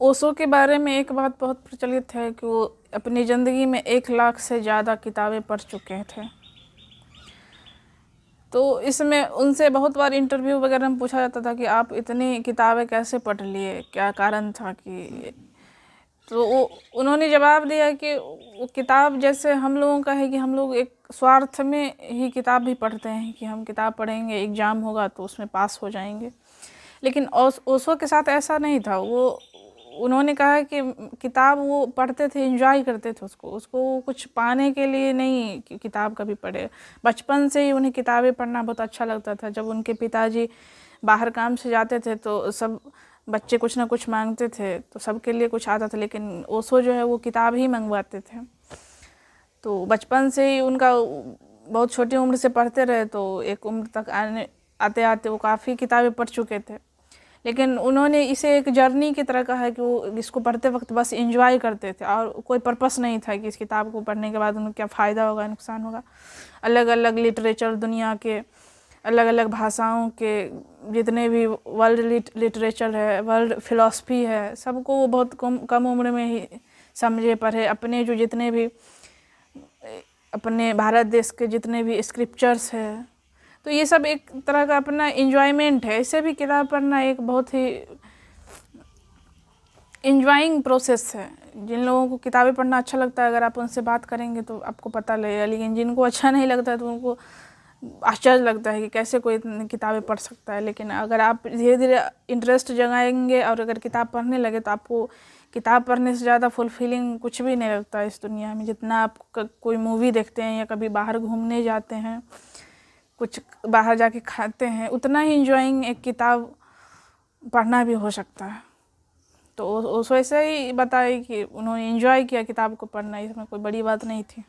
ओशो के बारे में एक बात बहुत प्रचलित है कि वो अपनी ज़िंदगी में 1 लाख से ज़्यादा किताबें पढ़ चुके थे। तो इसमें उनसे बहुत बार इंटरव्यू वगैरह में पूछा जाता था कि आप इतनी किताबें कैसे पढ़ लिए, क्या कारण था कि, तो वो उन्होंने जवाब दिया कि वो किताब जैसे हम लोगों का है कि हम लोग एक स्वार्थ में ही किताब भी पढ़ते हैं कि हम किताब पढ़ेंगे, एग्ज़ाम होगा तो उसमें पास हो जाएंगे। लेकिन ओशो के साथ ऐसा नहीं था। वो उन्होंने कहा कि किताब वो पढ़ते थे, एंजॉय करते थे उसको उसको कुछ पाने के लिए नहीं कि किताब कभी पढ़े। बचपन से ही उन्हें किताबें पढ़ना बहुत अच्छा लगता था। जब उनके पिताजी बाहर काम से जाते थे तो सब बच्चे कुछ ना कुछ मांगते थे, तो सबके लिए कुछ आता था, लेकिन ओशो जो है वो किताब ही मंगवाते थे। तो बचपन से ही उनका बहुत छोटी उम्र से पढ़ते रहे, तो एक उम्र तक आते आते वो काफ़ी किताबें पढ़ चुके थे। लेकिन उन्होंने इसे एक जर्नी की तरह कहा है कि वो इसको पढ़ते वक्त बस एंजॉय करते थे और कोई पर्पस नहीं था कि इस किताब को पढ़ने के बाद उन्हें क्या फ़ायदा होगा, नुकसान होगा। अलग अलग लिटरेचर, दुनिया के अलग अलग भाषाओं के जितने भी वर्ल्ड लिटरेचर है, वर्ल्ड फिलॉसफी है, सबको वो बहुत कम उम्र में ही समझे, पढ़े। अपने जो जितने भी अपने भारत देश के जितने भी स्क्रिप्चर्स है, तो ये सब एक तरह का अपना इंजॉयमेंट है। इसे भी किताब पढ़ना एक बहुत ही इंजॉइंग प्रोसेस है। जिन लोगों को किताबें पढ़ना अच्छा लगता है, अगर आप उनसे बात करेंगे तो आपको पता लगेगा। लेकिन जिनको अच्छा नहीं लगता है तो उनको आश्चर्य लगता है कि कैसे कोई इतनी किताबें पढ़ सकता है। लेकिन अगर आप धीरे धीरे इंटरेस्ट जगाएंगे और अगर किताब पढ़ने लगे तो आपको किताब पढ़ने से ज़्यादा फुलफिलिंग कुछ भी नहीं लगता इस दुनिया में। जितना आप कोई मूवी देखते हैं या कभी बाहर घूमने जाते हैं, कुछ बाहर जाके खाते हैं, उतना ही इंजॉइंग एक किताब पढ़ना भी हो सकता है। तो उस वैसे ही बताए कि उन्होंने इंजॉय किया किताब को पढ़ना, इसमें कोई बड़ी बात नहीं थी।